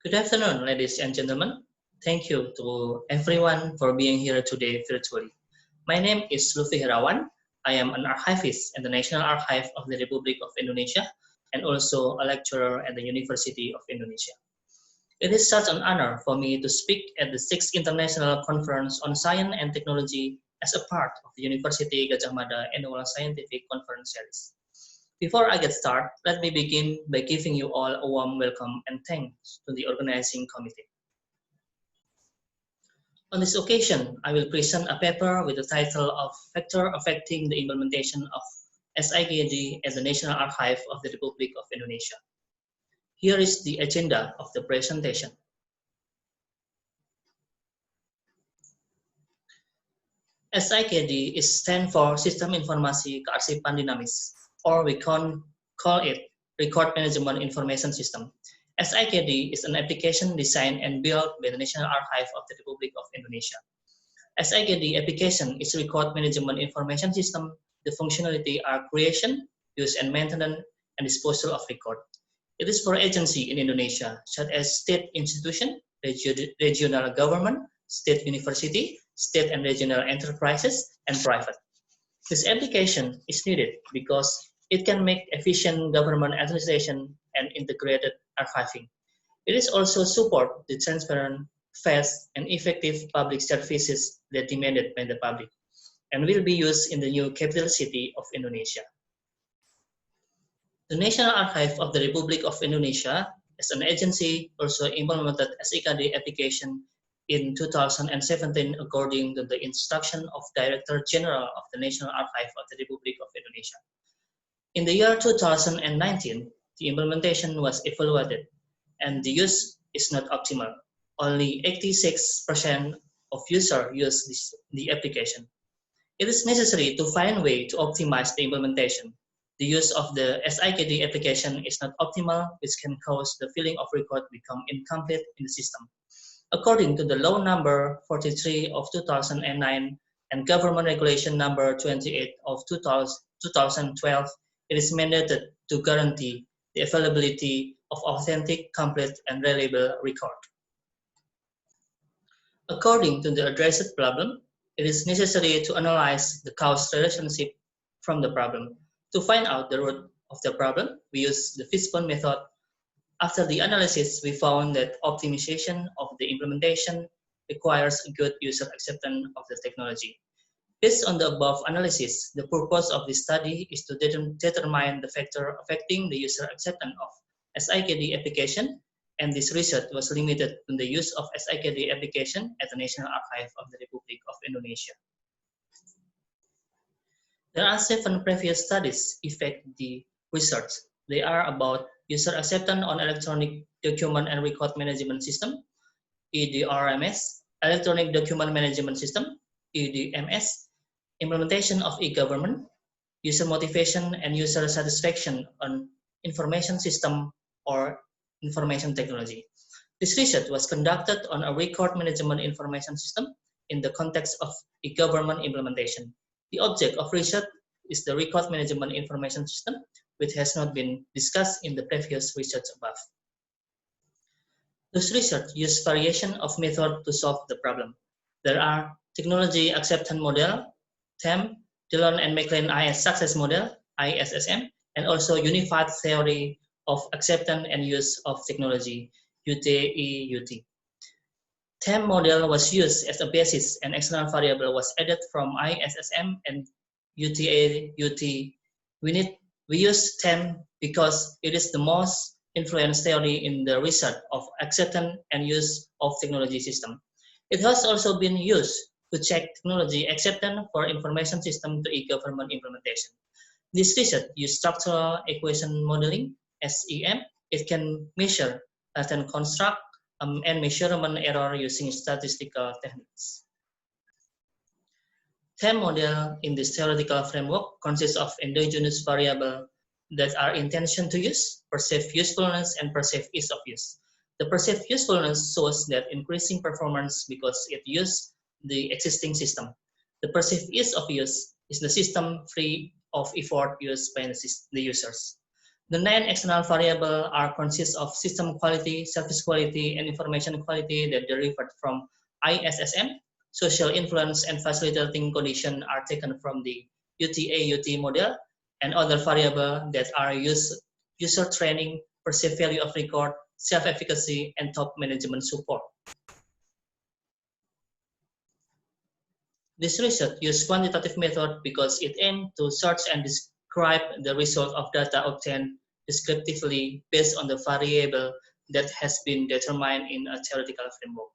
Good afternoon, ladies and gentlemen. Thank you to everyone for being here today virtually. My name is Lutfi Herawan. I am an archivist at the National Archive of the Republic of Indonesia and also a lecturer at the University of Indonesia. It is such an honor for me to speak at the 6th International Conference on Science and Technology as a part of the University Gadjah Mada Annual Scientific Conference Series. Before I get started, let me begin by giving you all a warm welcome and thanks to the organizing committee. On this occasion, I will present a paper with the title of Factor Affecting the Implementation of SIKD as the National Archive of the Republic of Indonesia. Here is the agenda of the presentation. SIKD stands for Sistem Informasi Kearsipan Dinamis, or we can call it Record Management Information System. SIKD is an application designed and built by the National Archive of the Republic of Indonesia. SIKD application is Record Management Information System. The functionality are creation, use and maintenance, and disposal of record. It is for agency in Indonesia, such as state institution, regional government, state university, state and regional enterprises, and private. This application is needed because it can make efficient government administration and integrated archiving. It is also support the transparent, fast, and effective public services that demanded by the public, and will be used in the new capital city of Indonesia. The National Archive of the Republic of Indonesia, as an agency, also implemented SIKD application in 2017 according to the instruction of Director General of the National Archive of the Republic of Indonesia. In the year 2019, the implementation was evaluated and the use is not optimal. Only 86% of users use the application. It is necessary to find a way to optimize the implementation. The use of the SIKD application is not optimal, which can cause the filling of record become incomplete in the system. According to the Law Number 43 of 2009 and Government Regulation Number 28 of 2012, it is mandated to guarantee the availability of authentic, complete, and reliable record. According to the addressed problem, it is necessary to analyze the cause relationship from the problem. To find out the root of the problem, we use the fishbone method. After the analysis, we found that optimization of the implementation requires a good user acceptance of the technology. Based on the above analysis, the purpose of this study is to determine the factor affecting the user acceptance of SIKD application, and this research was limited to the use of SIKD application at the National Archive of the Republic of Indonesia. There are 7 previous studies effect the research. They are about user acceptance on electronic document and record management system, EDRMS, electronic document management system, EDMS, implementation of e-government, user motivation and user satisfaction on information system or information technology. This research was conducted on a record management information system in the context of e-government implementation. The object of research is the record management information system, which has not been discussed in the previous research above. This research used variation of method to solve the problem. There are technology acceptance model, TAM, Dillon and McLean IS success model, ISSM, and also unified theory of acceptance and use of technology, UTE-UT. TAM model was used as a basis and external variable was added from ISSM and UTE-UT. We use TAM because it is the most influenced theory in the research of acceptance and use of technology system. It has also been used to check technology acceptance for information system to e-government implementation. This research uses structural equation modeling, SEM. It can measure latent construct and measurement error using statistical techniques. TAM model in this theoretical framework consists of endogenous variables that are intention to use, perceived usefulness, and perceived ease of use. The perceived usefulness shows that increasing performance because it uses the existing system. The perceived ease of use is the system free of effort used by the users. The 9 external variables are consist of system quality, service quality, and information quality that derived from ISSM. Social influence and facilitating condition are taken from the UTA-UT model, and other variables that are user training, perceived value of record, self-efficacy, and top management support. This research used quantitative method because it aimed to search and describe the result of data obtained descriptively based on the variable that has been determined in a theoretical framework.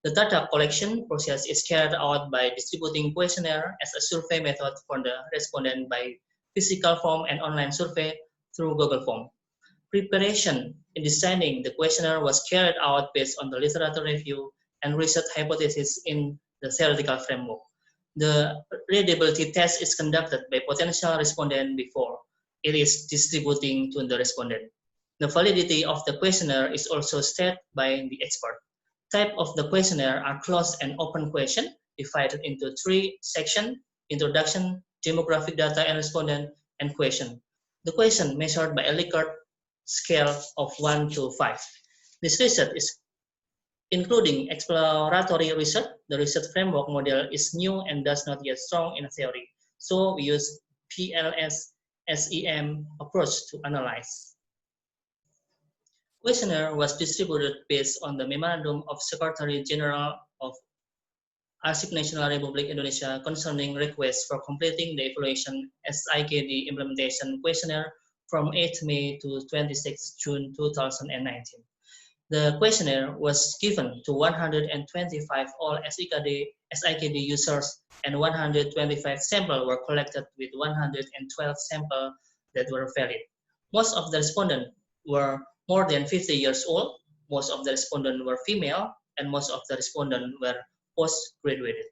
The data collection process is carried out by distributing questionnaire as a survey method for the respondent by physical form and online survey through Google Form. Preparation in designing the questionnaire was carried out based on the literature review and research hypothesis in the theoretical framework. The readability test is conducted by potential respondent before it is distributing to the respondent. The validity of the questionnaire is also stated by the expert. Type of the questionnaire are closed and open question, divided into 3 sections: introduction, demographic data and respondent, and question. The question measured by a Likert scale of 1 to 5. This research is including exploratory research. The research framework model is new and does not yet strong in theory, so we use PLS-SEM approach to analyze. Questionnaire was distributed based on the Memorandum of Secretary General of Arsip Nasional Republik Indonesia concerning requests for completing the evaluation SIKD implementation questionnaire from 8 May to 26 June 2019. The questionnaire was given to 125 all SIKD users, and 125 samples were collected with 112 samples that were valid. Most of the respondents were more than 50 years old, most of the respondents were female, and most of the respondents were postgraduated.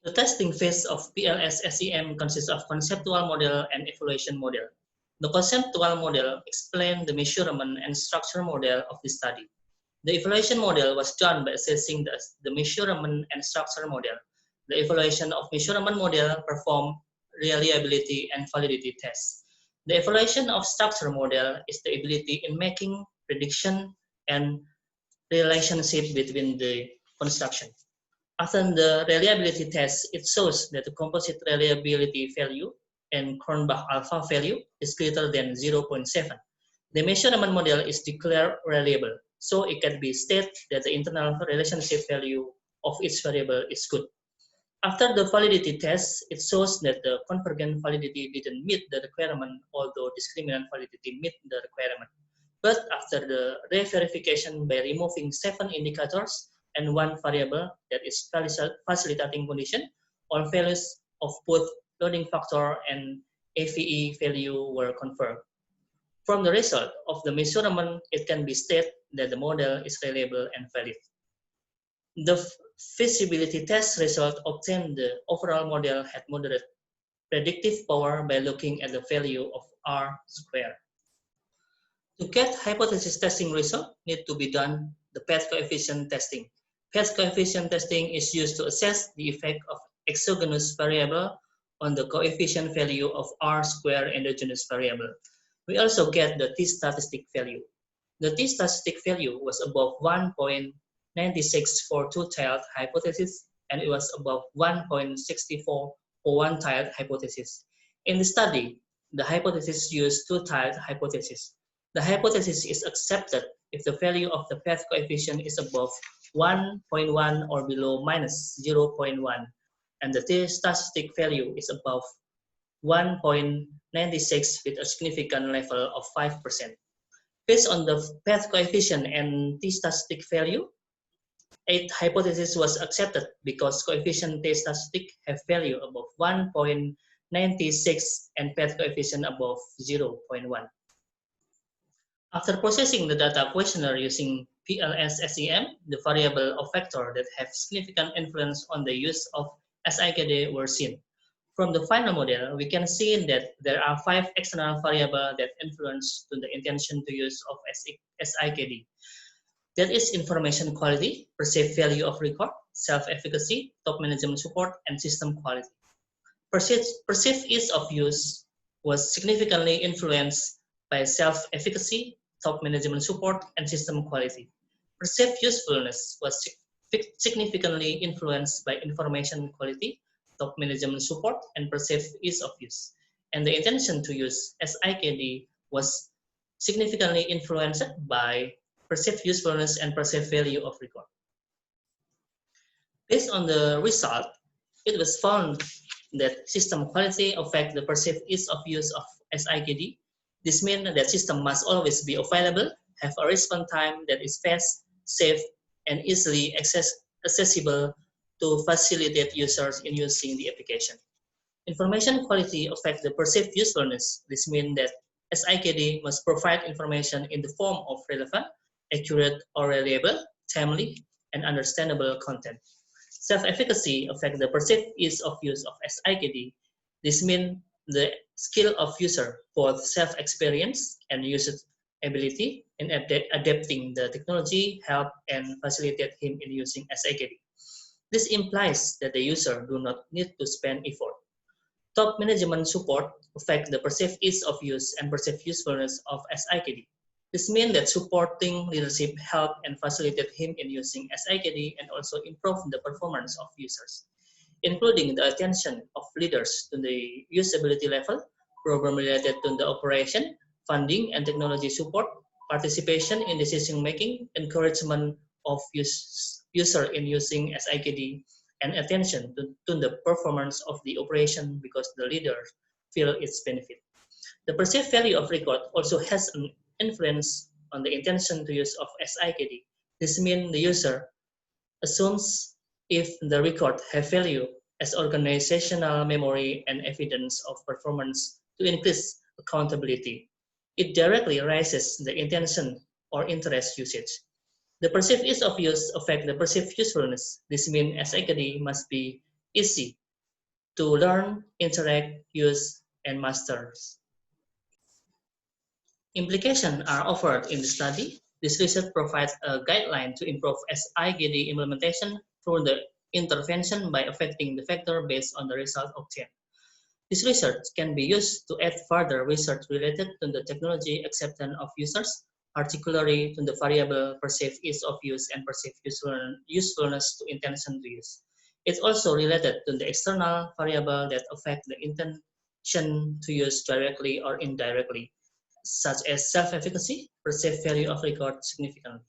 The testing phase of PLS-SEM consists of conceptual model and evaluation model. The conceptual model explains the measurement and structure model of the study. The evaluation model was done by assessing the measurement and structure model. The evaluation of measurement model performed reliability and validity tests. The evaluation of structure model is the ability in making prediction and relationship between the construction. After the reliability test, it shows that the composite reliability value and Cronbach alpha value is greater than 0.7. The measurement model is declared reliable, so it can be stated that the internal relationship value of each variable is good. After the validity test, it shows that the convergent validity didn't meet the requirement, although discriminant validity met the requirement. But after the re-verification by removing 7 indicators and 1 variable, that is facilitating condition, all values of both loading factor and AVE value were confirmed. From the result of the measurement, it can be stated that the model is reliable and valid. The feasibility test result obtained the overall model had moderate predictive power by looking at the value of R squared. To get hypothesis testing result, need to be done the path coefficient testing. Path coefficient testing is used to assess the effect of exogenous variable on the coefficient value of R squared endogenous variable. We also get the t-statistic value. The t-statistic value was above 1.96 for two-tiled hypothesis, and it was above 1.64 for one-tiled hypothesis. In the study, the hypothesis used two-tiled hypothesis. The hypothesis is accepted if the value of the path coefficient is above 1.1 or below minus 0.1, and the t-statistic value is above 1.96 with a significant level of 5%. Based on the path coefficient and t-statistic value, 8 hypothesis was accepted because coefficient t-statistic have value above 1.96 and path coefficient above 0.1. After processing the data questionnaire using PLS-SEM, the variable or factor that have significant influence on the use of SIKD were seen. From the final model, we can see that there are 5 external variables that influence to the intention to use of SIKD. That is information quality, perceived value of record, self-efficacy, top management support, and system quality. Perceived ease of use was significantly influenced by self-efficacy, top management support, and system quality. Perceived usefulness was significantly influenced by information quality, top management support, and perceived ease of use. And the intention to use SIKD was significantly influenced by perceived usefulness and perceived value of record. Based on the result, it was found that system quality affects the perceived ease of use of SIKD. This means that system must always be available, have a response time that is fast, safe, and easily accessible to facilitate users in using the application. Information quality affects the perceived usefulness. This means that SIKD must provide information in the form of relevant, accurate, or reliable, timely, and understandable content. Self-efficacy affects the perceived ease of use of SIKD. This means the skill of user, both self-experience and usability in adapting the technology, help and facilitate him in using SIKD. This implies that the user do not need to spend effort. Top management support affects the perceived ease of use and perceived usefulness of SIKD. This means that supporting leadership help and facilitate him in using SIKD and also improve the performance of users, including the attention of leaders to the usability level, program related to the operation, funding and technology support, participation in decision making, encouragement of user in using SIKD, and attention to the performance of the operation because the leader feel its benefit. The perceived value of record also has an influence on the intention to use of SIKD. This means the user assumes if the record have value as organizational memory and evidence of performance to increase accountability. It directly raises the intention or interest usage. The perceived ease of use affects the perceived usefulness. This means SIKD must be easy to learn, interact, use, and master. Implications are offered in the study. This research provides a guideline to improve SIKD implementation through the intervention by affecting the factor based on the result obtained. This research can be used to add further research related to the technology acceptance of users, particularly to the variable perceived ease of use and perceived usefulness to intention to use. It's also related to the external variable that affect the intention to use directly or indirectly, such as self-efficacy, perceived value of record significantly.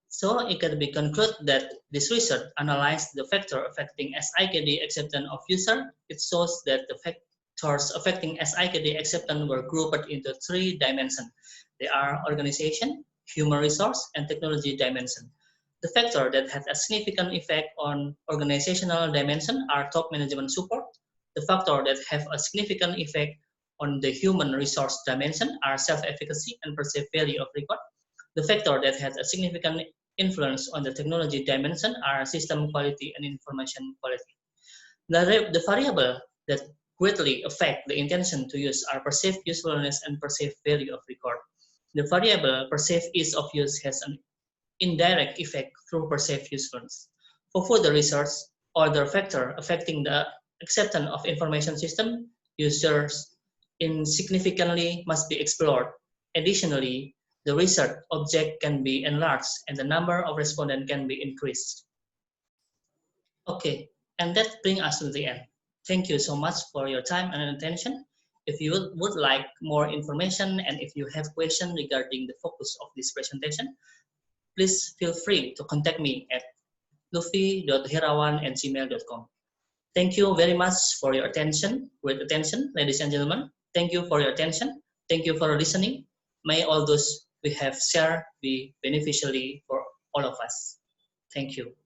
So it can be concluded that this research analyzed the factor affecting SIKD acceptance of user. It shows that the factors affecting SIKD acceptance were grouped into 3 dimensions. They are organization, human resource, and technology dimension. The factors that had a significant effect on organizational dimension are top management support. The factors that have a significant effect on the human resource dimension are self-efficacy and perceived value of record. The factors that had a significant influence on the technology dimension are system quality and information quality. The variable that greatly affect the intention to use are perceived usefulness and perceived value of record. The variable perceived ease of use has an indirect effect through perceived usefulness. For further research, other factors affecting the acceptance of information system users significantly must be explored. Additionally, the research object can be enlarged and the number of respondents can be increased. Okay, and that brings us to the end. Thank you so much for your time and attention. If you would like more information and if you have questions regarding the focus of this presentation, please feel free to contact me at luffy.hirawan@gmail.com. Thank you very much for your attention, ladies and gentlemen. Thank you for your attention. Thank you for listening. May all those we have shared be beneficially for all of us. Thank you.